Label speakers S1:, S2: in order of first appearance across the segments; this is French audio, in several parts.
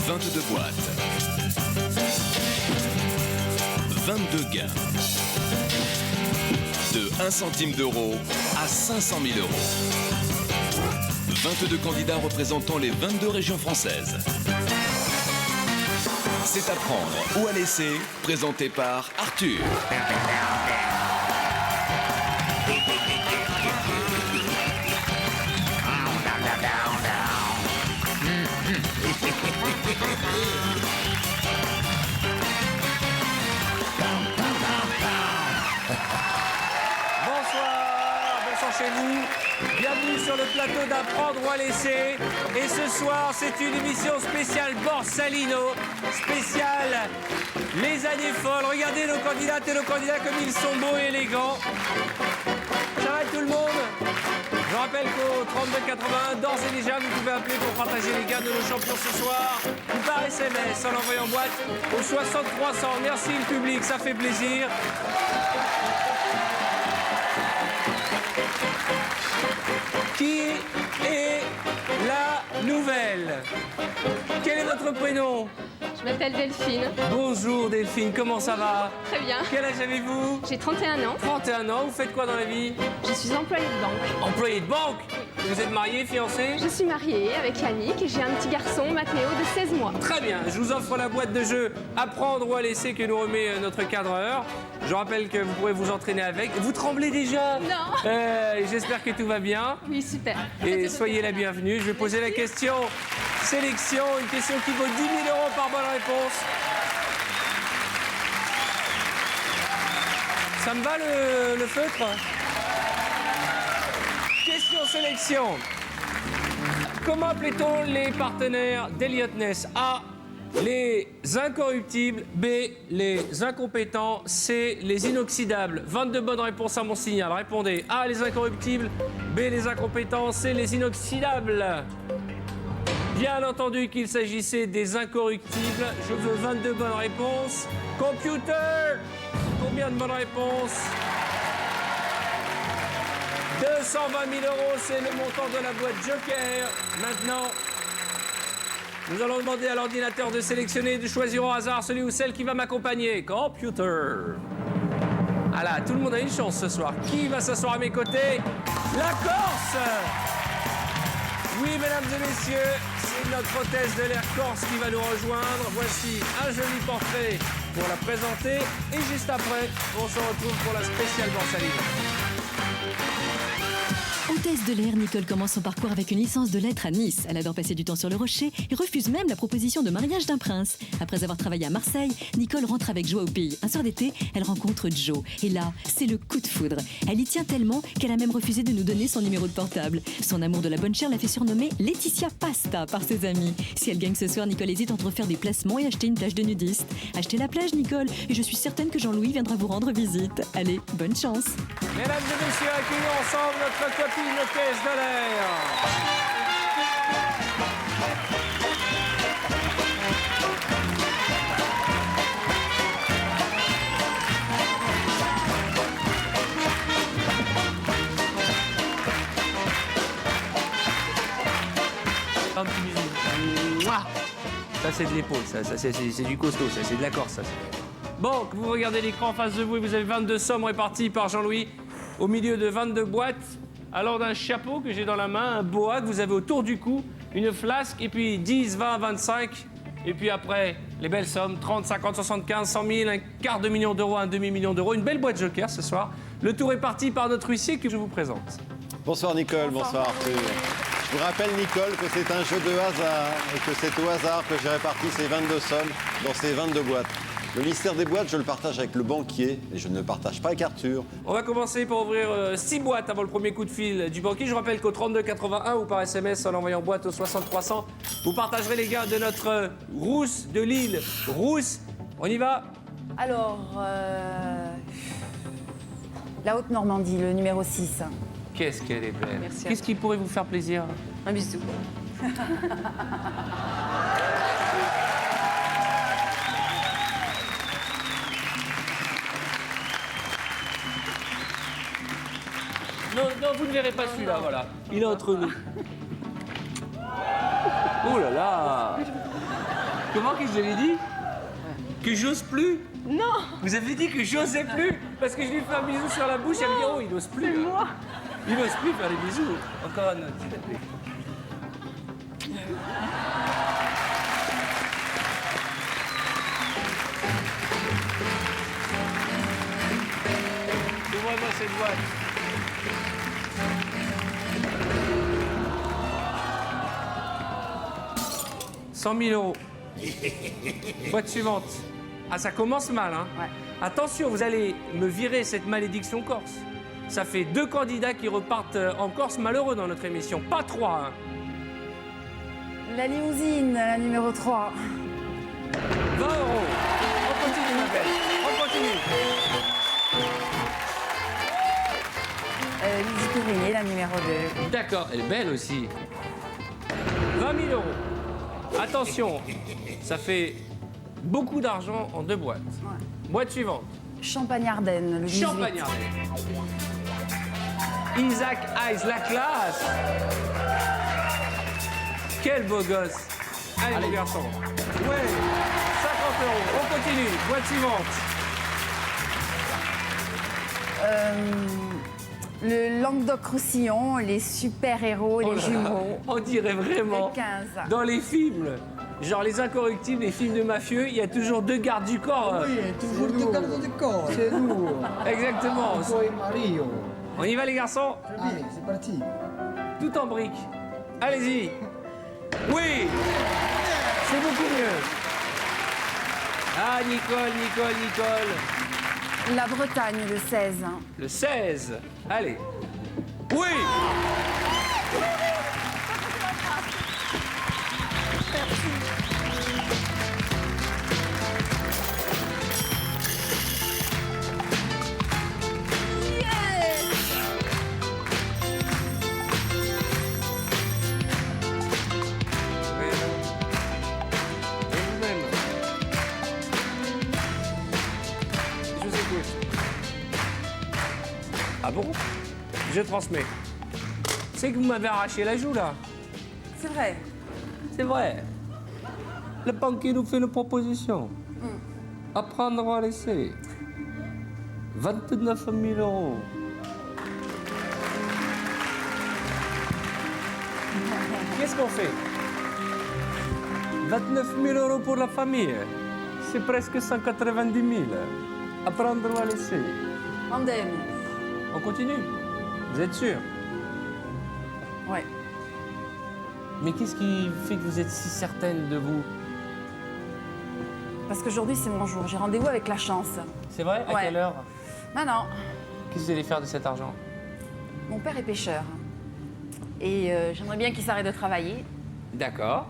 S1: 22 boîtes. 22 gains. De 1 centime d'euro à 500 000 euros. 22 candidats représentant les 22 régions françaises. C'est à prendre ou à laisser, présenté par Arthur.
S2: Bonsoir chez vous. Bienvenue sur le plateau d'Apprendre ou à laisser. Et ce soir, c'est une émission spéciale Borsalino, spéciale Les années folles. Regardez nos candidates et nos candidats comme ils sont beaux et élégants. Ça va tout le monde? Je rappelle qu'au 3281, d'ores et déjà, vous pouvez appeler pour partager les gains de nos champions ce soir, ou par SMS en envoyant boîte au 60 300. Merci le public, ça fait plaisir. Qui est la nouvelle? Quel est votre prénom?
S3: Je m'appelle Delphine.
S2: Bonjour Delphine, comment ça va?
S3: Très bien.
S2: Quel âge avez-vous?
S3: J'ai 31 ans.
S2: 31 ans, vous faites quoi dans la vie?
S3: Je suis employée de banque.
S2: Employé de banque? Vous êtes marié, fiancé?
S3: Je suis mariée avec Yannick et j'ai un petit garçon, Mathéo, de 16 mois.
S2: Très bien, je vous offre la boîte de jeu Apprendre ou à laisser que nous remet notre cadreur. Je rappelle que vous pourrez vous entraîner avec. Vous tremblez déjà?
S3: Non.
S2: J'espère que tout va bien.
S3: Oui, super.
S2: Et soyez la bienvenue. Je vais poser la question sélection, une question qui vaut 10 000 euros par bonne réponse. Ça me va le feutre? Question sélection. Comment appelait-on les partenaires d'Elliott Ness? A. Les incorruptibles. B. Les incompétents. C. Les inoxydables. 22 bonnes réponses à mon signal. Répondez. A. Les incorruptibles. B. Les incompétents. C. Les inoxydables. Bien entendu qu'il s'agissait des incorruptibles. Je veux 22 bonnes réponses. Computer. Combien de bonnes réponses? 220 000 euros, c'est le montant de la boîte Joker. Maintenant, nous allons demander à l'ordinateur de sélectionner et de choisir au hasard celui ou celle qui va m'accompagner. Computer. Ah là, tout le monde a une chance ce soir. Qui va s'asseoir à mes côtés? La Corse. Oui, mesdames et messieurs, c'est notre hôtesse de l'air corse qui va nous rejoindre. Voici un joli portrait pour la présenter. Et juste après, on se retrouve pour la spéciale Borsalino.
S4: Hôtesse de l'air, Nicole commence son parcours avec une licence de lettres à Nice. Elle adore passer du temps sur le rocher et refuse même la proposition de mariage d'un prince. Après avoir travaillé à Marseille, Nicole rentre avec joie au pays. Un soir d'été, elle rencontre Joe. Et là, c'est le coup de foudre. Elle y tient tellement qu'elle a même refusé de nous donner son numéro de portable. Son amour de la bonne chair l'a fait surnommer Laetitia Pasta par ses amis. Si elle gagne ce soir, Nicole hésite entre faire des placements et acheter une plage de nudistes. Achetez la plage, Nicole, et je suis certaine que Jean-Louis viendra vous rendre visite. Allez, bonne chance.
S2: Mesdames et messieurs, accueillons ensemble notre copine hôtesse de l'air. Un petit bisou. Mouah. Ça, c'est de l'épaule, ça c'est du costaud, ça, c'est de la Corse, ça. Bon, vous regardez l'écran en face de vous et vous avez 22 sommes réparties par Jean-Louis au milieu de 22 boîtes, allant d'un chapeau que j'ai dans la main, un boa que vous avez autour du cou, une flasque, et puis 10, 20, 25, et puis après, les belles sommes, 30, 50, 75, 100 000, un quart de million d'euros, un demi-million d'euros, une belle boîte Joker ce soir. Le tour est parti par notre huissier que je vous présente.
S5: Bonsoir Nicole, bonsoir Arthur. Je vous rappelle Nicole que c'est un jeu de hasard et que c'est au hasard que j'ai réparti ces 22 sommes dans ces 22 boîtes. Le mystère des boîtes, je le partage avec le banquier et je ne le partage pas avec Arthur.
S2: On va commencer par ouvrir 6 boîtes avant le premier coup de fil du banquier. Je rappelle qu'au 3281 ou par SMS en envoyant boîte au 60 300, vous partagerez les gains de notre rousse de Lille. Rousse, on y va?
S6: Alors, la Haute-Normandie, le numéro 6.
S2: Qu'est-ce qu'elle est belle.
S6: Merci.
S2: Qu'est-ce qui pourrait vous faire plaisir?
S6: Un bisou.
S2: Non, non, vous ne verrez pas celui-là, voilà. Il est entre nous. Oh là là! Comment que je l'ai dit? Que j'ose plus?
S3: Non,
S2: Vous avez dit que j'osais plus? Parce que je lui fais un bisou sur la bouche, elle me dit, oh, il n'ose plus.
S3: c'est moi.
S2: Il n'ose plus faire les bisous. Encore un autre, s'il te plaît. Ouvre-moi cette boîte. « 100 000 €. Boîte suivante. Ah, ça commence mal, hein?
S6: Ouais.
S2: Attention, vous allez me virer cette malédiction corse. Ça fait 2 candidats qui repartent en Corse malheureux dans notre émission. Pas 3, hein.
S6: La limousine, la numéro 3.
S2: 20 €. On continue, ma belle. On continue.
S6: Lydie Tournier, la numéro 2.
S2: D'accord, elle est belle aussi. 20 000 €. Attention, ça fait beaucoup d'argent en 2 boîtes. Boîte suivante.
S6: Champagne-Ardenne, le 18.
S2: Champagne. Isaac Hayes, la classe. Quel beau gosse. Allez, les garçons. Ouais. 50 €. On continue. Boîte suivante.
S6: Le Languedoc-Roussillon, les super-héros,
S2: Oh
S6: les
S2: là là.
S6: jumeaux.
S2: On dirait vraiment.
S6: Le 15.
S2: Dans les films, genre les Incorrectibles, les films de mafieux, il y a toujours 2 gardes du corps.
S7: Oui, toujours deux gardes du corps. C'est nous.
S2: Exactement.
S7: Toi et Mario.
S2: On y va, les garçons?
S7: Très bien, c'est parti.
S2: Tout en briques. Allez-y. Oui. C'est beaucoup mieux. Ah, Nicole.
S6: La Bretagne, le 16.
S2: Le 16. Allez. Oui. Et vous-même. Je vous écoute. Ah bon? Je transmets. C'est que vous m'avez arraché la joue, là.
S6: C'est vrai.
S2: C'est vrai. Le banquier nous fait une proposition. À prendre ou à laisser. 29 000 €. Qu'est-ce qu'on fait? 29 000 € pour la famille. C'est presque 190 000. À prendre ou à laisser.
S6: Andem.
S2: On continue. Vous êtes sûr?
S6: Ouais.
S2: Mais qu'est-ce qui fait que vous êtes si certaine de vous?
S6: Parce qu'aujourd'hui, c'est mon jour. J'ai rendez-vous avec la chance.
S2: C'est vrai? À
S6: Ouais.
S2: quelle heure?
S6: Non.
S2: Qu'est-ce que vous allez faire de cet argent?
S6: Mon père est pêcheur. Et j'aimerais bien qu'il s'arrête de travailler.
S2: D'accord.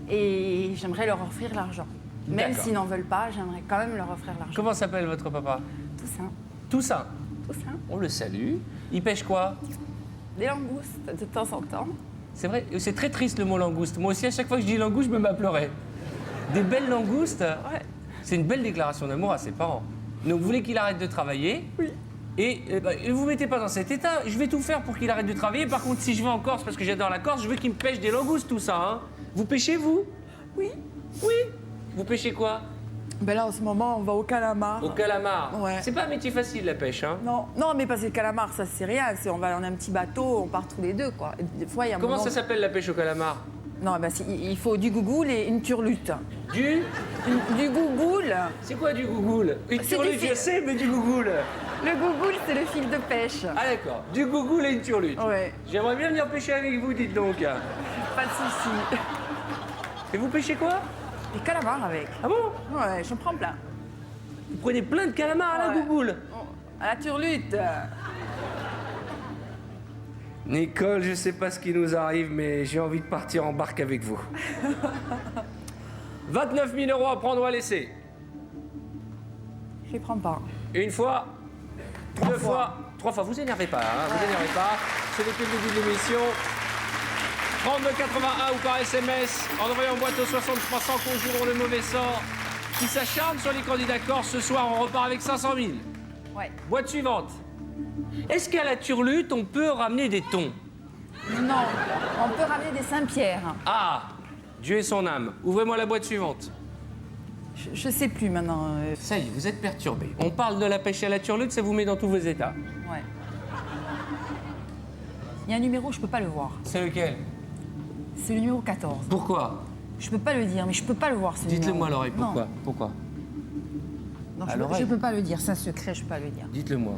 S6: Et j'aimerais leur offrir l'argent. Même
S2: D'accord.
S6: s'ils n'en veulent pas, j'aimerais quand même leur offrir l'argent.
S2: Comment s'appelle votre papa?
S6: Toussaint.
S2: Toussaint.
S6: Toussaint.
S2: On le salue. Il pêche quoi?
S6: Des langoustes de temps en temps.
S2: C'est vrai, c'est très triste le mot langouste. Moi aussi, à chaque fois que je dis langouste, je me mets à pleurer. Des belles langoustes?
S6: Ouais.
S2: C'est une belle déclaration d'amour à ses parents. Donc vous voulez qu'il arrête de travailler?
S6: Oui.
S2: Et ne vous mettez pas dans cet état. Je vais tout faire pour qu'il arrête de travailler. Par contre, si je vais en Corse, parce que j'adore la Corse, je veux qu'il me pêche des langoustes, tout ça. Hein. Vous pêchez, vous?
S6: Oui.
S2: Oui. Vous pêchez quoi?
S8: Ben là, en ce moment, on va au calamar.
S2: Au calamar.
S8: Ouais.
S2: C'est pas un métier facile, la pêche. Hein.
S8: Non, mais parce que le calamar, ça, c'est rien. On va en un petit bateau, on part tous les deux, quoi. Et des fois, il y a un
S2: Comment
S8: moment...
S2: ça s'appelle, la pêche au calamar?
S8: Non, ben, il faut du gougoule et une turlute.
S2: Du?
S8: Du gougoule.
S2: C'est quoi du gougoule? Une
S8: C'est
S2: turlute,
S8: du
S2: je sais, mais du gougoule.
S6: Le gougoule, c'est le fil de pêche.
S2: Ah d'accord, du gougoule et une turlute.
S8: Ouais,
S2: J'aimerais bien venir pêcher avec vous, dites donc.
S8: pas de souci.
S2: Et vous pêchez quoi?
S8: Des calamars avec.
S2: Ah bon?
S8: Ouais, j'en prends plein.
S2: Vous prenez plein de calamars à la
S8: Ouais.
S2: gougoule?
S8: À la turlute.
S2: Nicole, je sais pas ce qui nous arrive, mais j'ai envie de partir en barque avec vous. 29 000 € à prendre ou à laisser.
S8: Je les prends pas.
S2: Une fois, deux fois, trois fois. Vous énervez pas, hein, vous énervez pas. Ce n'est que le début de l'émission. 3281 ou par SMS, en envoyant en boîte au 6300, conjurons le mauvais sort qui s'acharne sur les candidats corse. Ce soir, on repart avec 500 000.
S6: Ouais.
S2: Boîte suivante. Est-ce qu'à la turlute, on peut ramener des thons?
S6: Non, on peut ramener des Saint-Pierre.
S2: Ah, Dieu et son âme. Ouvrez-moi la boîte suivante.
S8: Je sais plus maintenant.
S2: Ça y est, vous êtes perturbé. On parle de la pêche à la turlute, ça vous met dans tous vos états.
S8: Ouais. Il y a un numéro, je peux pas le voir.
S2: C'est lequel?
S8: C'est le numéro 14.
S2: Pourquoi?
S8: Je peux pas le dire, mais je peux pas le voir, ce numéro.
S2: Dites-le moi à l'oreille, pourquoi?
S8: Non,
S2: Pourquoi?
S8: non,
S2: À
S8: je
S2: l'oreille.
S8: peux pas le dire, c'est un secret, je peux pas le dire.
S2: Dites-le moi.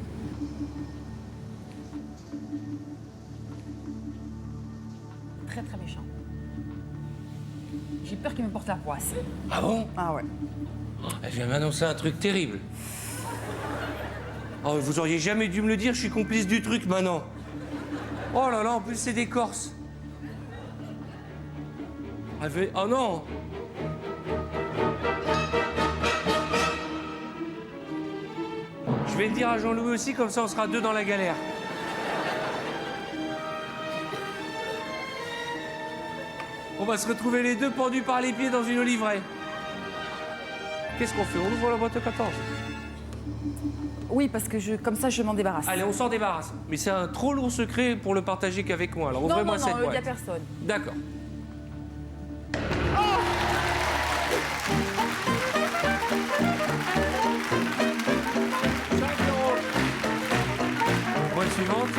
S8: Très très méchant. J'ai peur qu'il me porte la poisse.
S2: Ah bon?
S8: Ah ouais.
S2: Elle vient m'annoncer un truc terrible. Oh, vous auriez jamais dû me le dire, je suis complice du truc maintenant. Oh là là, en plus c'est des Corses. Elle fait... Oh non! Je vais le dire à Jean-Louis aussi, comme ça on sera deux dans la galère. On va se retrouver les deux pendus par les pieds dans une oliveraie. Qu'est-ce qu'on fait? On ouvre la boîte à 14.
S8: Oui, parce que comme ça, je m'en débarrasse.
S2: Allez, on s'en débarrasse. Mais c'est un trop lourd secret pour le partager qu'avec moi. Alors
S8: non,
S2: ouvrez-moi
S8: non,
S2: cette
S8: non, il n'y a
S2: boîte.
S8: personne.
S2: D'accord. Boîte suivante.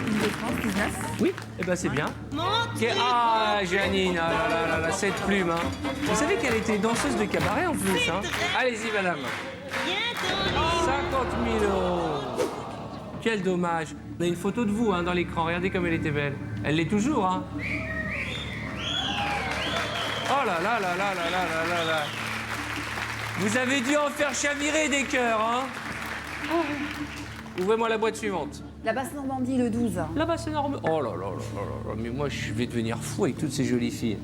S8: Une de France, 19.
S2: Oui, eh ben c'est bien. Ah, Janine, ah là là là là, cette plume. Hein. Vous savez qu'elle était danseuse de cabaret en plus. Hein. Allez-y, madame. 50 000 €. Quel dommage. On a une photo de vous hein, dans l'écran. Regardez comme elle était belle. Elle l'est toujours. Hein. Oh là là là là là là là là là. Vous avez dû en faire chavirer des cœurs. Hein. Ouvrez-moi la boîte suivante.
S8: La Basse-Normandie, le 12.
S2: Là-bas, c'est énorme. Oh là là là là là. Mais moi, je vais devenir fou avec toutes ces jolies filles.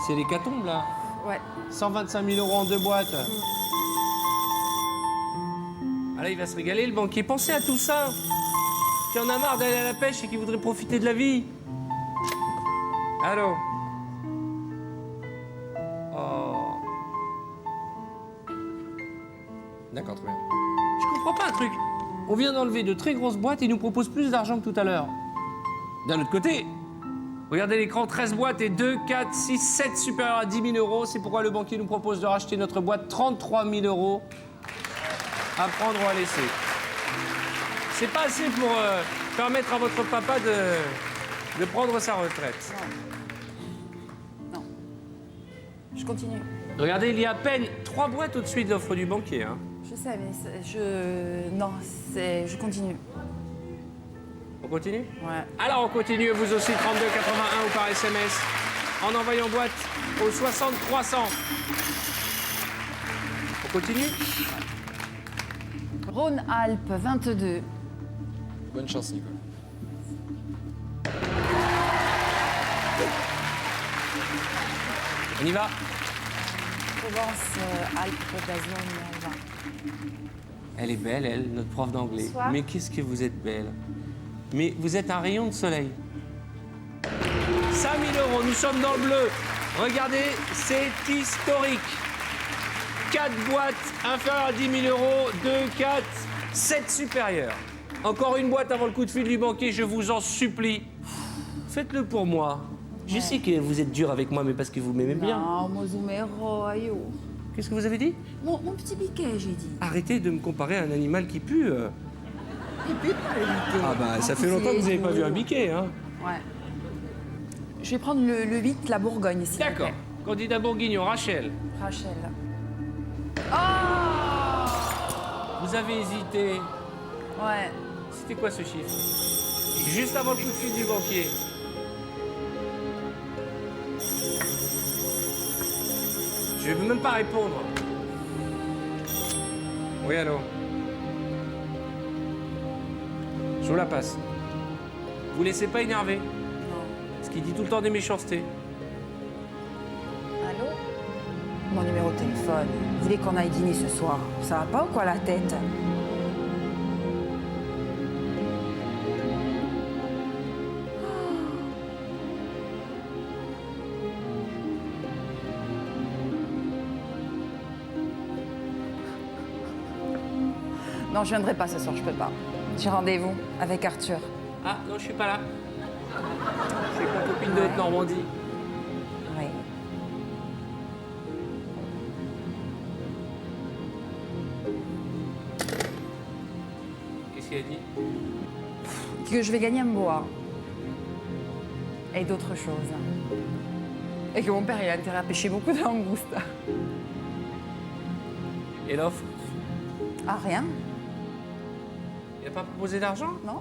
S2: C'est l'hécatombe, là.
S8: Ouais.
S2: 125 000 € en 2 boîtes. Ah là, il va se régaler, le banquier. Pensez à tout ça. Qui en a marre d'aller à la pêche et qui voudrait profiter de la vie. Allô? Oh. D'accord, très bien. Je comprends pas un truc. On vient d'enlever de très grosses boîtes et ils nous proposent plus d'argent que tout à l'heure. D'un autre côté, regardez l'écran, 13 boîtes et 2, 4, 6, 7 supérieurs à 10 000 €. C'est pourquoi le banquier nous propose de racheter notre boîte 33 000 € à prendre ou à laisser. C'est pas assez pour permettre à votre papa de prendre sa retraite.
S8: Non. Je continue.
S2: Regardez, il y a à peine 3 boîtes au-dessus de l'offre du banquier. Hein.
S8: Je sais, mais non, je continue.
S2: On continue?
S8: Ouais.
S2: Alors on continue, vous aussi, 32,81 ou par SMS, en envoyant boîte au 60 300. On continue?
S8: Rhône-Alpes, 22.
S1: Bonne chance, Nicole.
S2: On y va?
S8: Provence, Alpes, d'Azone, 20.
S2: Elle est belle, elle, notre prof d'anglais.
S3: Bonsoir.
S2: Mais qu'est-ce que vous êtes belle. Mais vous êtes un rayon de soleil. 5 000 €, nous sommes dans le bleu. Regardez, c'est historique. 4 boîtes inférieures à 10 000 €, 2, 4, 7 supérieures. Encore une boîte avant le coup de fil du banquier, je vous en supplie. Faites-le pour moi. Je sais que vous êtes dur avec moi, mais parce que vous m'aimez bien.
S8: Non, Mozumero, aïe.
S2: Qu'est-ce que vous avez dit?
S8: Mon petit biquet, j'ai dit.
S2: Arrêtez de me comparer à un animal qui pue.
S8: Il pue pas, le biquet.
S2: Ah bah, ça fait longtemps que vous n'avez pas vu un biquet, hein.
S8: Ouais. Je vais prendre le 8, la Bourgogne, s'il vous
S2: D'accord.
S8: plaît.
S2: Candidat Bourguignon, Rachel.
S8: Rachel.
S2: Vous avez hésité.
S8: Ouais.
S2: C'était quoi ce chiffre? Juste avant le coup de fil du banquier. Je ne vais même pas répondre. Oui, allô? Je vous la passe. Vous laissez pas énerver.
S8: Non.
S2: Parce qu'il dit tout le temps des méchancetés.
S8: Allô? Mon numéro de téléphone. Vous voulez qu'on aille dîner ce soir? Ça va pas ou quoi la tête? Non, je viendrai pas ce soir, je peux pas. J'ai rendez-vous avec Arthur.
S2: Ah, non, je suis pas là. Haute-Normandie.
S8: Oui.
S2: Qu'est-ce qu'il a dit?
S8: Que je vais gagner un boa. Et d'autres choses. Et que mon père, il a intérêt à pêcher beaucoup de langoustes.
S2: Et l'offre?
S8: Ah, rien?
S2: Il n'a pas proposé d'argent?
S8: Non?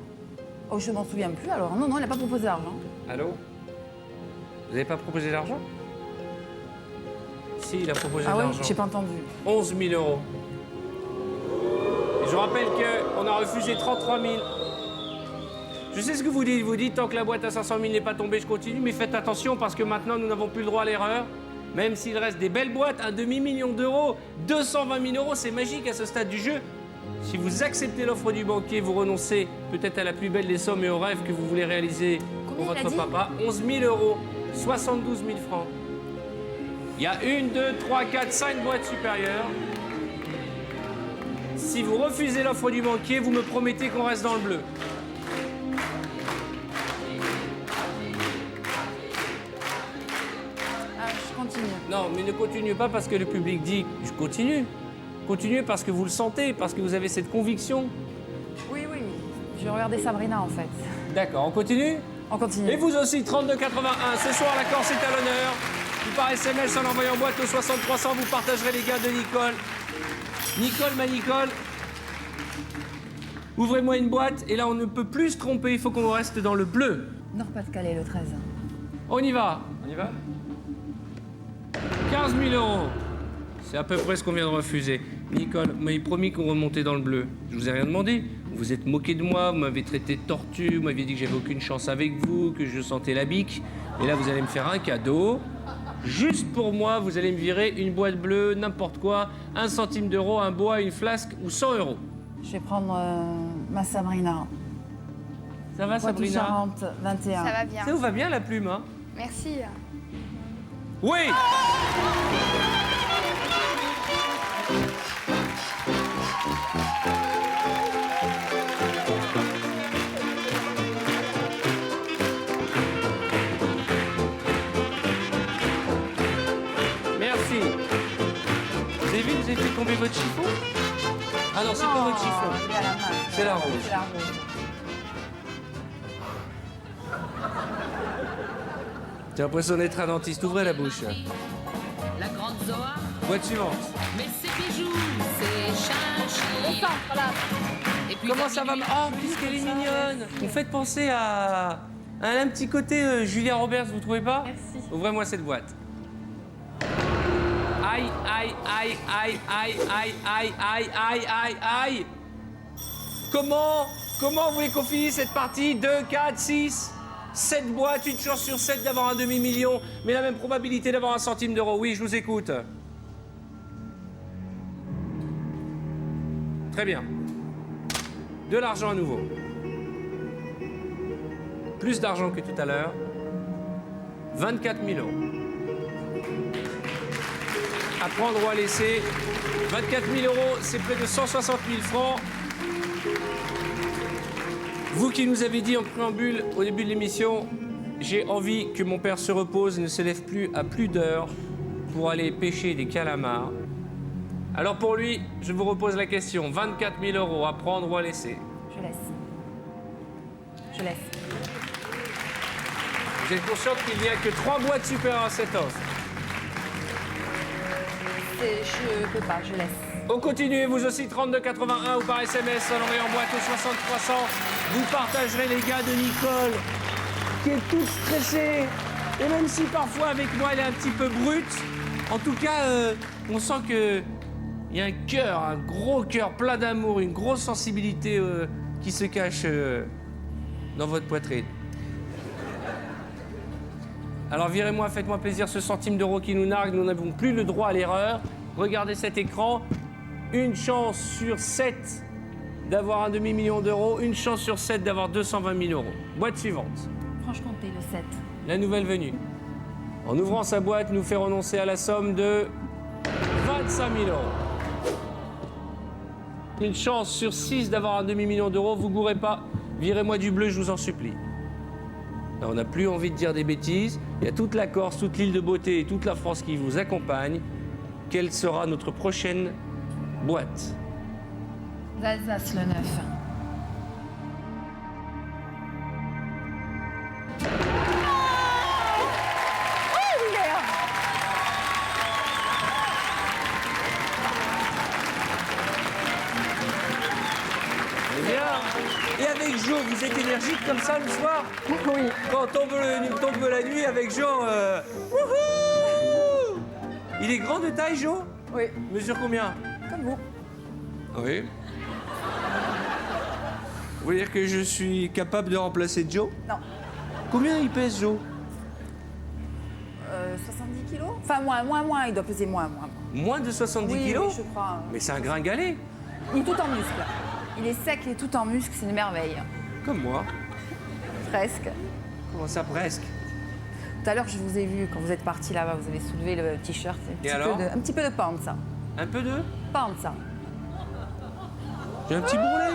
S8: Oh, je m'en souviens plus alors. Non, non, il n'a pas proposé d'argent.
S2: Allô? Vous n'avez pas proposé d'argent? Si, il a proposé
S8: Ah oui,
S2: d'argent.
S8: j'ai pas entendu.
S2: 11 000 euros. Et je rappelle qu'on a refusé 33 000. Je sais ce que vous dites. Vous dites, tant que la boîte à 500 000 n'est pas tombée, je continue. Mais faites attention parce que maintenant, nous n'avons plus le droit à l'erreur. Même s'il reste des belles boîtes, un demi-million d'euros, 220 000 euros, c'est magique à ce stade du jeu. Si vous acceptez l'offre du banquier, vous renoncez peut-être à la plus belle des sommes et aux rêves que vous voulez réaliser pour
S6: Combien il a
S2: votre
S6: dit
S2: papa. 11 000 euros, 72 000 francs. Il y a 1, 2, 3, 4, 5 boîtes supérieures. Si vous refusez l'offre du banquier, vous me promettez qu'on reste dans le bleu.
S8: Ah, je continue.
S2: Non, mais ne continuez pas parce que le public dit « je continue ». Continuez parce que vous le sentez, parce que vous avez cette conviction.
S8: Oui, oui. Je regardais Sabrina en fait.
S2: D'accord, on continue?
S8: On continue.
S2: Et vous aussi, 3281. Ce soir, la Corse est à l'honneur. Vous par SMS en envoyant boîte au 6300, vous partagerez les gars de Nicole. Nicole, ma Nicole. Ouvrez-moi une boîte et là, on ne peut plus se tromper. Il faut qu'on reste dans le bleu.
S8: Nord-Pas-de-Calais, le 13.
S2: On y va. On y va 15 000 euros. C'est à peu près ce qu'on vient de refuser. Nicole, vous m'avez promis qu'on remontait dans le bleu. Je vous ai rien demandé. Vous vous êtes moqué de moi, vous m'avez traité de tortue, vous m'aviez dit que j'avais aucune chance avec vous, que je sentais la bique. Et là, vous allez me faire un cadeau. Juste pour moi, vous allez me virer une boîte bleue, n'importe quoi, 1 centime d'euro, un bois, une flasque ou 100 euros.
S8: Je vais prendre ma Sabrina.
S2: Ça va, Sabrina?
S8: Poitou-Charentes, 21.
S3: Ça va bien.
S2: Ça vous va bien la plume, hein?
S3: Merci.
S2: Oui! Merci. Vous avez vu, vous avez fait tomber votre chiffon? Ah non, c'est pas votre chiffon.
S8: je l'ai à la main.
S2: C'est la rose.
S8: C'est la rose.
S2: J'ai l'impression d'être un dentiste. Ouvrez la bouche.
S9: La grande Zoa,
S2: Boîte suivante.
S9: mais ses bijoux, ses chinchilles. Et puis
S2: Comment
S9: la
S2: ça va?
S9: minute,
S2: Oh, puisqu'elle est mignonne. Vous faites penser à un petit côté Julia Roberts, vous trouvez pas?
S3: Merci.
S2: Ouvrez-moi cette boîte. Aïe, aïe, aïe, aïe, aïe, aïe, aïe, aïe, aïe, aïe, aïe. Comment vous voulez qu'on finisse cette partie? 2, 4, 6, 7 boîtes, une chance sur 7 d'avoir un demi-million, mais la même probabilité d'avoir 1 centime d'euro. Oui, je vous écoute. Très bien. De l'argent à nouveau. Plus d'argent que tout à l'heure. 24 000 euros. À prendre ou à laisser. 24 000 euros, c'est près de 160 000 francs. Vous qui nous avez dit en préambule au début de l'émission, j'ai envie que mon père se repose et ne se lève plus à plus d'heures pour aller pêcher des calamars. Alors pour lui, je vous repose la question. 24 000 euros à prendre ou à laisser.
S8: Je laisse. Je laisse.
S2: Vous êtes consciente qu'il n'y a que 3 boîtes supérieures à cette offre.
S8: Je peux pas, je laisse.
S2: On continue, vous aussi, 3281 ou par SMS, en envoyant boîte au 6300. Vous partagerez les gars de Nicole, qui est toute stressée. Et même si parfois avec moi elle est un petit peu brute, en tout cas, on sent que il y a un cœur, un gros cœur plein d'amour, une grosse sensibilité qui se cache dans votre poitrine. Alors virez-moi, faites-moi plaisir, ce centime d'euro qui nous nargue, nous n'avons plus le droit à l'erreur. Regardez cet écran, une chance sur 7 d'avoir un demi-million d'euros, une chance sur 7 d'avoir 220 000 euros. Boîte suivante.
S8: Franche-Comté, le 7.
S2: La nouvelle venue. En ouvrant sa boîte, nous fait renoncer à la somme de 25 000 euros. Une chance sur 6 d'avoir un demi-million d'euros, vous gourrez pas. Virez-moi du bleu, je vous en supplie. Là, on n'a plus envie de dire des bêtises. Il y a toute la Corse, toute l'île de Beauté et toute la France qui vous accompagnent. Quelle sera notre prochaine boîte?
S8: L'Alsace, le 9.
S2: Et avec Jo, vous êtes énergique comme ça le soir?
S8: Oui.
S2: Quand tombe la nuit avec Jo, wouhou! Il est grand de taille, Jo?
S8: Oui.
S2: Il mesure combien?
S8: Comme vous.
S2: Oui. Vous voulez dire que je suis capable de remplacer Joe?
S8: Non.
S2: Combien il pèse, Joe?
S8: 70 kilos. Enfin, moins, il doit peser moins.
S2: Moins de 70
S8: Oui,
S2: kilos?
S8: oui, je crois.
S2: Mais c'est un gringalet,
S8: Il est tout en muscle. Il est sec, il est tout en muscle, c'est une merveille.
S2: comme moi.
S8: Presque.
S2: Comment ça, presque?
S8: Tout à l'heure, je vous ai vu, quand vous êtes parti là-bas, vous avez soulevé le t-shirt. Un petit peu de panza.
S2: Un peu de?
S8: Panza.
S2: J'ai un petit bourrelet.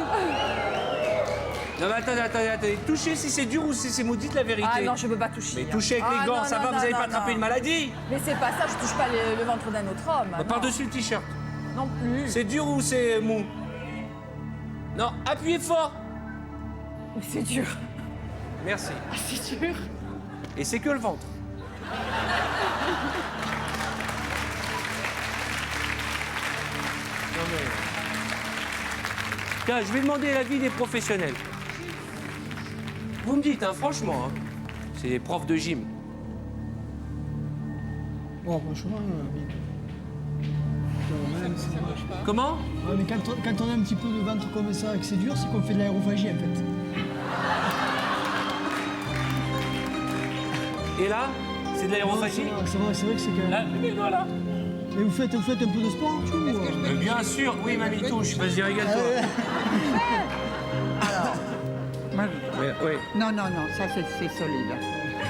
S2: Non, mais attendez. Touchez si c'est dur ou si c'est mou, dites la vérité.
S8: Ah non, je peux pas toucher.
S2: Mais touchez avec les gants,
S8: non,
S2: ça va,
S8: non,
S2: vous n'avez
S8: non,
S2: pas attrapé
S8: non.
S2: une maladie?
S8: Mais c'est pas ça, je touche pas le ventre d'un autre homme. non.
S2: Par-dessus le t-shirt.
S8: Non plus.
S2: C'est dur ou c'est mou? Non, appuyez fort.
S8: Mais c'est dur.
S2: Merci.
S8: Ah, c'est dur.
S2: Et c'est que le ventre. Non mais... Tiens, je vais demander l'avis des professionnels. Vous me dites, hein, franchement, hein, c'est des profs de gym.
S7: Bon, franchement,
S2: Comment?
S7: ouais, mais quand on a un petit peu de ventre comme ça et que c'est dur, c'est qu'on fait de l'aérophagie en fait.
S2: Et là, c'est de l'aérophagie?
S7: C'est vrai que c'est quand même.
S2: Là, mais voilà.
S7: Et vous faites un peu de sport, tu vois?
S2: Bien sûr, oui, mamie touche. Vas-y, régale-toi. Oui.
S10: Non, ça c'est solide.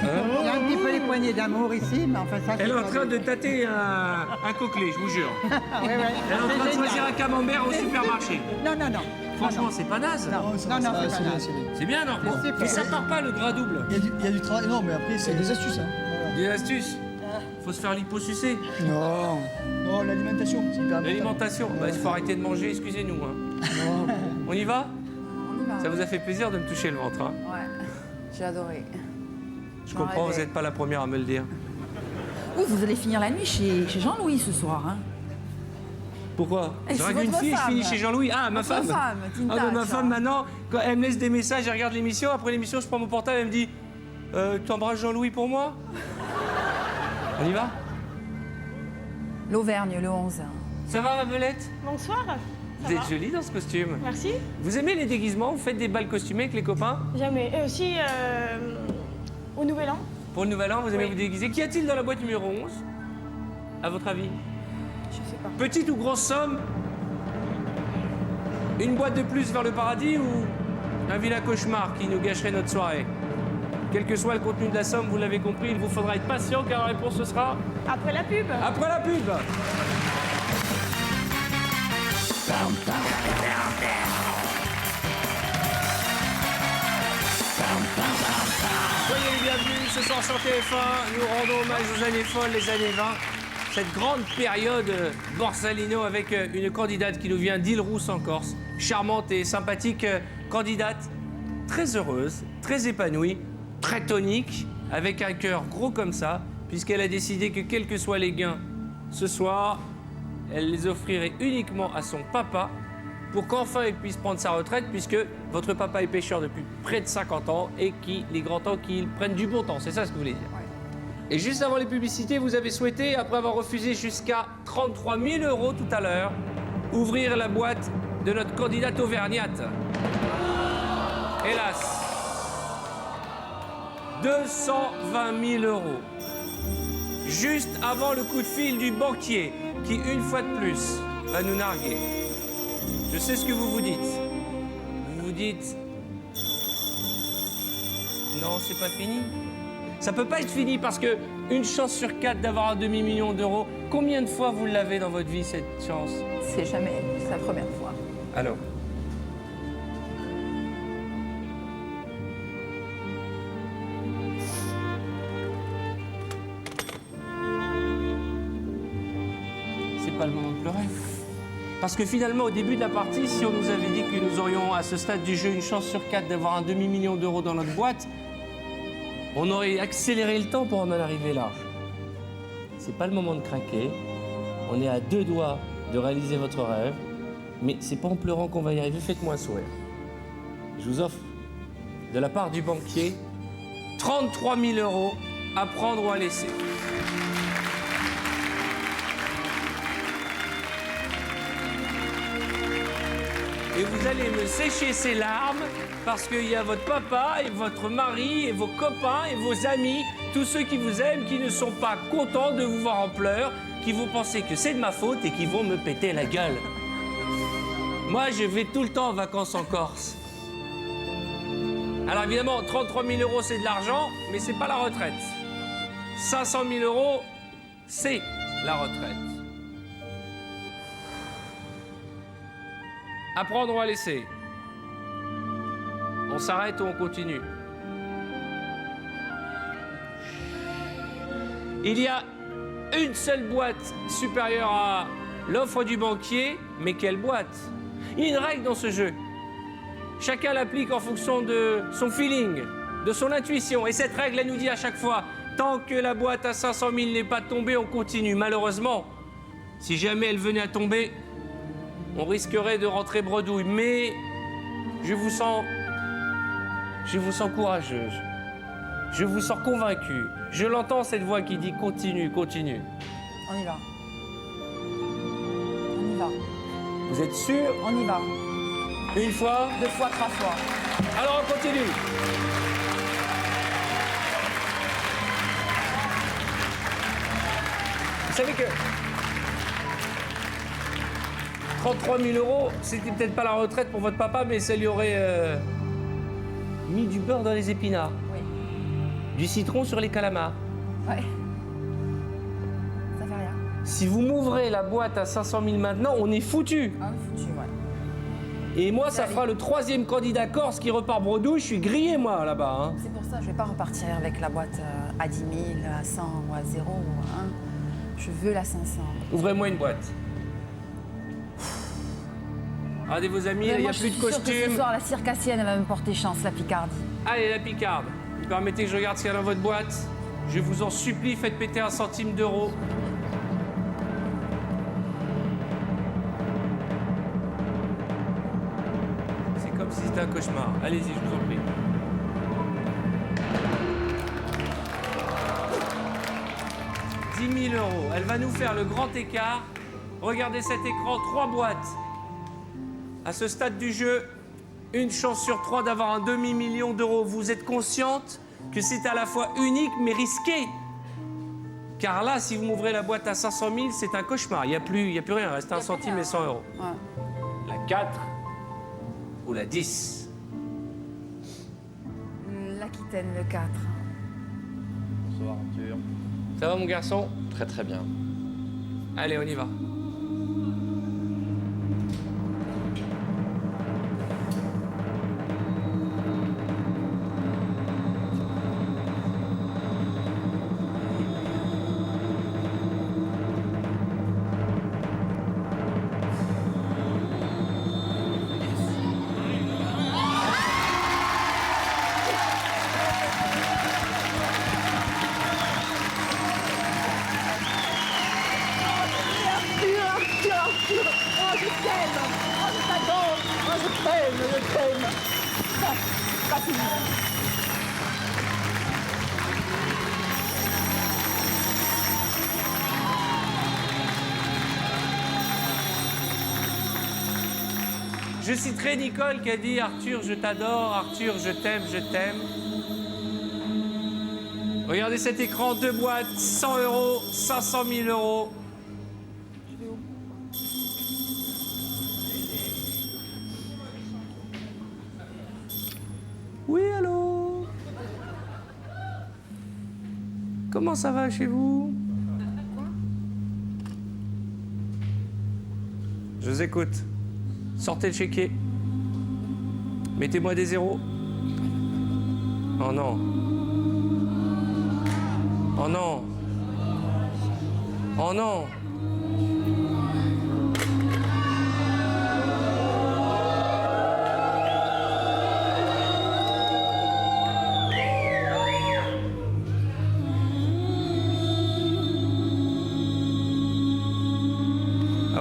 S10: Il y a un petit peu les poignées d'amour ici, mais enfin ça c'est
S2: Elle est en train
S10: solide.
S2: de tâter un coquelet, je vous jure.
S10: Ouais.
S2: Elle est en train de choisir un camembert au supermarché.
S10: Non.
S2: Franchement, c'est pas naze.
S10: Non, c'est pas naze.
S2: C'est bien, non?
S10: C'est
S2: Mais
S10: pas-
S2: ça part pas le gras double.
S7: Il y a du travail. Non, mais après, c'est des astuces. Hein.
S2: Des astuces. Faut se faire liposucer.
S7: Non, l'alimentation, c'est hyper important.
S2: L'alimentation. Bah, il faut arrêter de manger, excusez-nous. Hein. On y va?
S8: On y va.
S2: Ça vous a fait plaisir de me toucher le ventre, hein?
S8: Ouais. J'ai adoré.
S2: Je comprends, vous
S8: rêvais.
S2: n'êtes pas la première à me le dire.
S8: Oui, vous allez finir la nuit chez Jean-Louis ce soir. Hein.
S2: Pourquoi?
S8: Et
S2: Je
S8: c'est
S2: drague une
S8: votre
S2: fille et je
S8: femme.
S2: finis chez Jean-Louis. Ah, ma
S8: Votre
S2: femme.
S8: femme, Tinta,
S2: Ah, mais ma
S8: ça.
S2: femme, maintenant, quand elle me laisse des messages, elle regarde l'émission. Après l'émission, je prends mon portable, elle me dit tu embrasses Jean-Louis pour moi? On y va?
S8: L'Auvergne, le 11.
S2: Ça va, ma belette?
S3: Bonsoir.
S2: Vous êtes jolie dans ce costume.
S3: Merci.
S2: Vous aimez les déguisements? Vous faites des balles costumés avec les copains?
S3: Jamais. Et aussi, au Nouvel An.
S2: Pour le nouvel an, vous aimez
S3: Oui.
S2: vous déguiser. Qu'y a-t-il dans la boîte numéro 11? À votre avis?
S3: Je sais pas.
S2: Petite ou grosse somme? Une boîte de plus vers le paradis ou un vilain cauchemar qui nous gâcherait notre soirée? Quel que soit le contenu de la somme, vous l'avez compris, il vous faudra être patient car la réponse ce sera
S3: Après la pub.
S2: après la pub. Soyez les bienvenus ce soir sur TF1. Nous rendons hommage aux années folles, les années 20. Cette grande période Borsalino avec une candidate qui nous vient d'Île-Rousse en Corse. Charmante et sympathique candidate, très heureuse, très épanouie, très tonique, avec un cœur gros comme ça, puisqu'elle a décidé que quels que soient les gains ce soir, elle les offrirait uniquement à son papa pour qu'enfin il puisse prendre sa retraite, puisque votre papa est pêcheur depuis près de 50 ans et qu'il est grand temps qu'il prenne du bon temps. C'est ça ce que vous voulez dire? Et juste avant les publicités, vous avez souhaité, après avoir refusé jusqu'à 33 000 € tout à l'heure, ouvrir la boîte de notre candidate auvergnate. Hélas. 220 000 €. Juste avant le coup de fil du banquier, qui, une fois de plus, va nous narguer. Je sais ce que vous vous dites. Vous vous dites... Non, c'est pas fini. Ça peut pas être fini parce que une chance sur 4 d'avoir un demi-million d'euros, combien de fois vous l'avez dans votre vie, cette chance?
S8: C'est jamais, c'est la première fois.
S2: Alors? pas le moment de pleurer. Parce que finalement, au début de la partie, si on nous avait dit que nous aurions à ce stade du jeu une chance sur 4 d'avoir un demi-million d'euros dans notre boîte, on aurait accéléré le temps pour en arriver là. C'est pas le moment de craquer. On est à 2 doigts de réaliser votre rêve. Mais c'est pas en pleurant qu'on va y arriver. Faites-moi un sourire. Je vous offre, de la part du banquier, 33 000 euros à prendre ou à laisser. Et vous allez me sécher ces larmes parce qu'il y a votre papa et votre mari et vos copains et vos amis, tous ceux qui vous aiment, qui ne sont pas contents de vous voir en pleurs, qui vont penser que c'est de ma faute et qui vont me péter la gueule. Moi, je vais tout le temps en vacances en Corse. Alors évidemment, 33 000 euros, c'est de l'argent, mais c'est pas la retraite. 500 000 euros, c'est la retraite. À prendre ou à laisser? On s'arrête ou on continue? Il y a une seule boîte supérieure à l'offre du banquier, mais quelle boîte? Il y a une règle dans ce jeu. Chacun l'applique en fonction de son feeling, de son intuition. Et cette règle, elle nous dit à chaque fois, tant que la boîte à 500 000 n'est pas tombée, on continue. Malheureusement, si jamais elle venait à tomber, on risquerait de rentrer bredouille. Mais je vous sens courageuse. Je vous sens convaincue. Je l'entends, cette voix qui dit continue, continue.
S8: On y va. On y va.
S2: Vous êtes sûr?
S8: On y va.
S2: Une fois?
S8: 2 fois, 3 fois.
S2: Alors on continue. Vous savez que 33 000 euros, c'était peut-être pas la retraite pour votre papa, mais ça lui aurait mis du beurre dans les épinards.
S8: Oui.
S2: Du citron sur les calamars.
S8: Ouais. Ça fait rien.
S2: Si vous m'ouvrez la boîte à 500 000 maintenant, on est foutu.
S8: Ah, foutu, ouais.
S2: Et moi, ça fera le 3e candidat corse qui repart bredouille. Je suis grillé, moi, là-bas. Hein.
S8: C'est pour ça que je vais pas repartir avec la boîte à 10 000, à 100 ou à 0 ou à 1. Je veux la 500.
S2: Ouvrez-moi une boîte. Regardez vos amis, il n'y a plus de
S8: Que ce
S2: costume.
S8: soir, la circassienne elle va me porter chance, la Picardie.
S2: Allez, la picarde. Vous permettez que je regarde ce qu'il y a dans votre boîte? Je vous en supplie, faites péter 1 centime d'euro. C'est comme si c'était un cauchemar. Allez-y, je vous en prie. « 10 000 euros. Elle va nous faire le grand écart. Regardez cet écran, 3 boîtes. À ce stade du jeu, une chance sur 3 d'avoir un demi-million d'euros. Vous êtes consciente que c'est à la fois unique mais risqué? Car là, si vous m'ouvrez la boîte à 500 000, c'est un cauchemar. Il n'y a plus rien, il reste 1 centime et 100 euros.
S8: Ouais.
S2: La 4 ou la 10?
S8: L'Aquitaine, le 4.
S5: Bonsoir Arthur.
S2: Ça va mon garçon?
S5: Très très bien.
S2: Allez, on y va. Je citerai Nicole qui a dit « Arthur, je t'adore, Arthur, je t'aime, je t'aime ». Regardez cet écran, 2 boîtes, 100 euros, 500 000 euros. Oui, allô? Comment ça va chez vous? Je vous écoute. Sortez le chéquier. Mettez-moi des zéros. Oh non. Oh non. Oh non.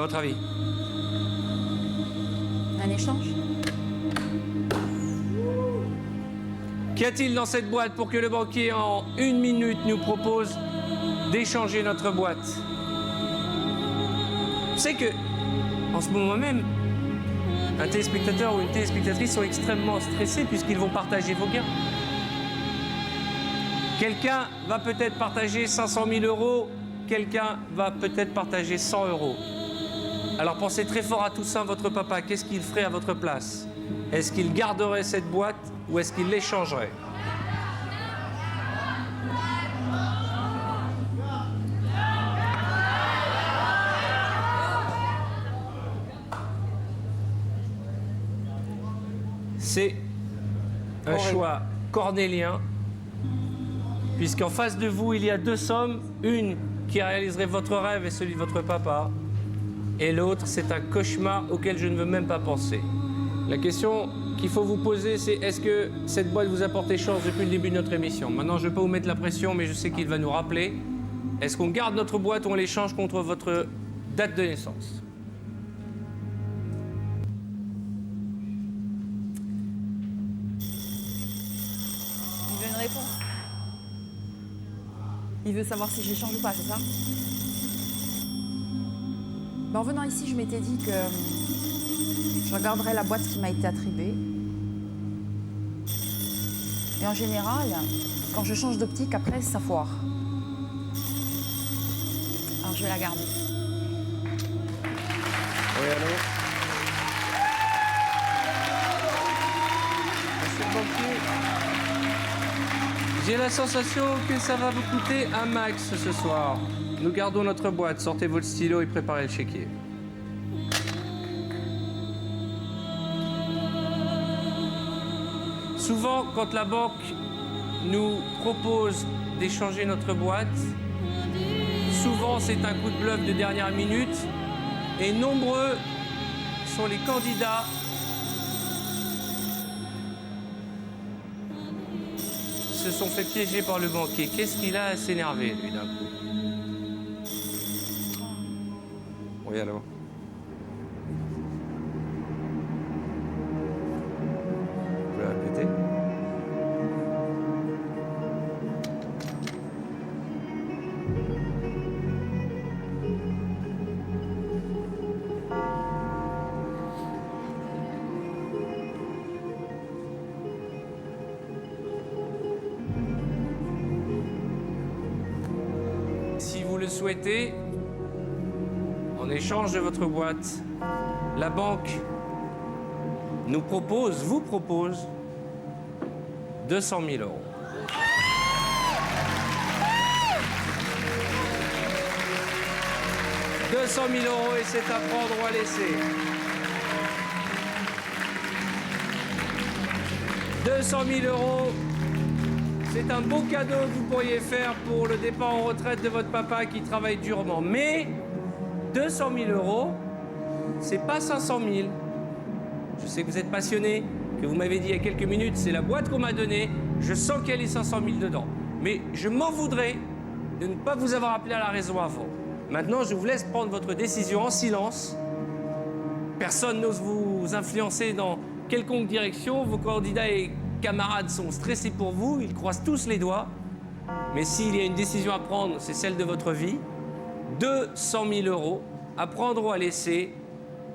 S2: votre avis?
S8: Un échange?
S2: Qu'y a-t-il dans cette boîte pour que le banquier, en 1 minute, nous propose d'échanger notre boîte? Vous savez que, en ce moment même, un téléspectateur ou une téléspectatrice sont extrêmement stressés puisqu'ils vont partager vos gains. Quelqu'un va peut-être partager 500 000 euros, quelqu'un va peut-être partager 100 euros. Alors pensez très fort à Toussaint, votre papa. Qu'est-ce qu'il ferait à votre place? Est-ce qu'il garderait cette boîte ou est-ce qu'il l'échangerait? C'est un choix cornélien, puisqu'en face de vous, il y a 2 sommes. Une qui réaliserait votre rêve et celui de votre papa, et l'autre, c'est un cauchemar auquel je ne veux même pas penser. La question qu'il faut vous poser, c'est est-ce que cette boîte vous a porté chance depuis le début de notre émission? Maintenant, je ne vais pas vous mettre la pression, mais je sais qu'il va nous rappeler. Est-ce qu'on garde notre boîte ou on l'échange contre votre date de naissance?
S8: Il veut une réponse. Il veut savoir si je l'échange ou pas, c'est ça? En venant ici, je m'étais dit que je regarderais la boîte qui m'a été attribuée. Et en général, quand je change d'optique, après, ça foire. Alors, je vais la garder.
S5: Oui, allô?
S2: Monsieur le banquier, j'ai la sensation que ça va vous coûter un max ce soir. Nous gardons notre boîte. Sortez votre stylo et préparez le chéquier. Souvent, quand la banque nous propose d'échanger notre boîte, souvent c'est un coup de bluff de dernière minute et nombreux sont les candidats qui se sont fait piéger par le banquier. Qu'est-ce qu'il a à s'énerver, lui, d'un coup? Oui, alors. Vous pouvez répéter? Si vous le souhaitez, en échange de votre boîte, la banque vous propose 200 000 euros. « 200 000 euros et c'est à prendre ou à laisser. 200 000 euros, c'est un beau cadeau que vous pourriez faire pour le départ en retraite de votre papa qui travaille durement. Mais 200 000 euros, c'est pas 500 000. Je sais que vous êtes passionné, que vous m'avez dit il y a quelques minutes, c'est la boîte qu'on m'a donnée, je sens qu'il y a les 500 000 dedans. Mais je m'en voudrais de ne pas vous avoir appelé à la raison avant. Maintenant, je vous laisse prendre votre décision en silence. Personne n'ose vous influencer dans quelconque direction. Vos candidats et camarades sont stressés pour vous, ils croisent tous les doigts. Mais s'il y a une décision à prendre, c'est celle de votre vie. 200 000 euros à prendre ou à laisser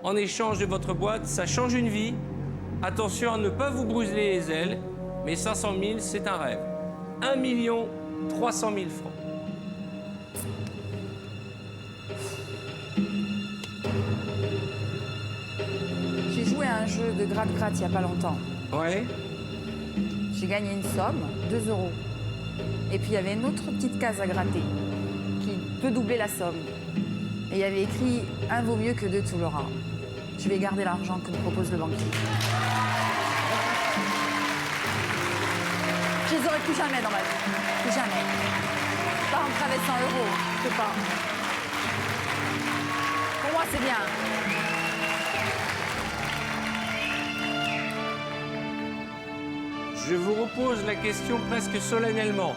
S2: en échange de votre boîte, ça change une vie. Attention à ne pas vous brûler les ailes, mais 500 000, c'est un rêve. 1 300 000 francs.
S8: J'ai joué à un jeu de gratte-gratte il n'y a pas longtemps.
S2: Ouais.
S8: J'ai gagné une somme, 2 euros. Et puis il y avait une autre petite case à gratter qui peut doubler la somme. Et il y avait écrit « Un vaut mieux que 2 tout l'aura ». Je vais garder l'argent que me propose le banquier. Je les aurais plus jamais dans ma vie. Plus jamais. Pas rentrer avec 100 euros. Je peux pas. Pour moi, c'est bien.
S2: Je vous repose la question presque solennellement.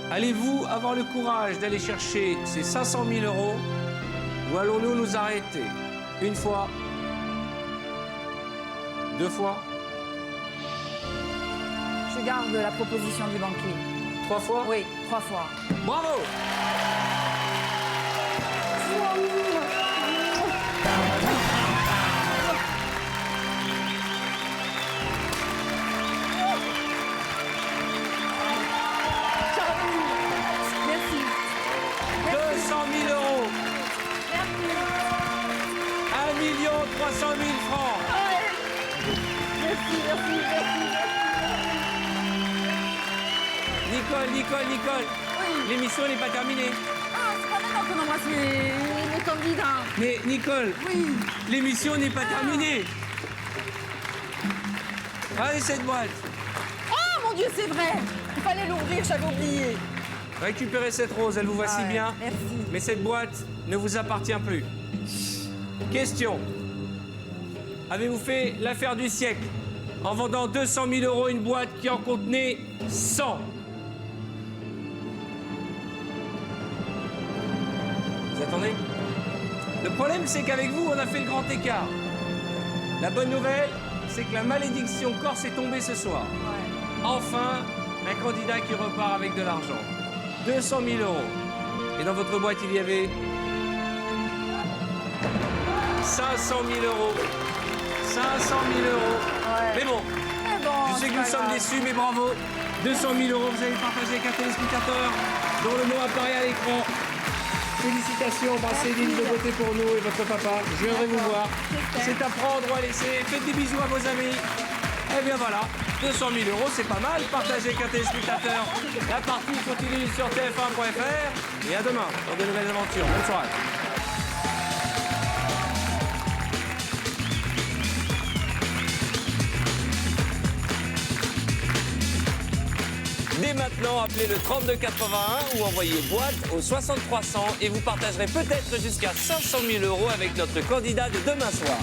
S2: Allez-vous avoir le courage d'aller chercher ces 500 000 euros, Ou allons-nous nous arrêter une fois, 2 fois,
S8: Je garde la proposition du banquier.
S2: 3 fois?
S8: Oui, 3 fois.
S2: Bravo!
S8: Merci.
S2: 200 000 euros. 1 300 000 francs. Nicole, l'émission n'est pas terminée.
S8: Ah, c'est pas maintenant qu'on embrasse les candidats.
S2: Mais Nicole,
S8: Oui.
S2: l'émission n'est pas terminée. Allez, cette boîte.
S8: Oh mon Dieu, c'est vrai. Il fallait l'ouvrir, j'avais oublié.
S2: Récupérez cette rose, elle vous va si
S8: ouais,
S2: bien.
S8: merci.
S2: Mais cette boîte ne vous appartient plus. Question. Avez-vous fait l'affaire du siècle en vendant 200 000 euros une boîte qui en contenait 100? Vous attendez? Le problème, c'est qu'avec vous, on a fait le grand écart. La bonne nouvelle, c'est que la malédiction corse est tombée ce soir.
S8: Ouais.
S2: Enfin, un candidat qui repart avec de l'argent. 200 000 euros. Et dans votre boîte, il y avait 500 000 euros. 500 000 euros.
S8: Ouais.
S2: Mais bon,
S8: Mais bon,
S2: je sais que nous sommes déçus, mais bravo. 200 000 euros, vous avez partagé avec un téléspectateur dont le nom apparaît à l'écran. Félicitations, embrassez Lynn de beauté pour nous et votre papa. Je viendrai vous voir. C'est à prendre ou à laisser. Faites des bisous à vos amis. Et bien voilà, 200 000 euros, c'est pas mal. Partagez avec un téléspectateur. La partie continue sur tf1.fr. Et à demain pour de nouvelles aventures. Bonne soirée. Dès maintenant, appelez le 3281 ou envoyez boîte au 6300 et vous partagerez peut-être jusqu'à 500 000 euros avec notre candidat de demain soir.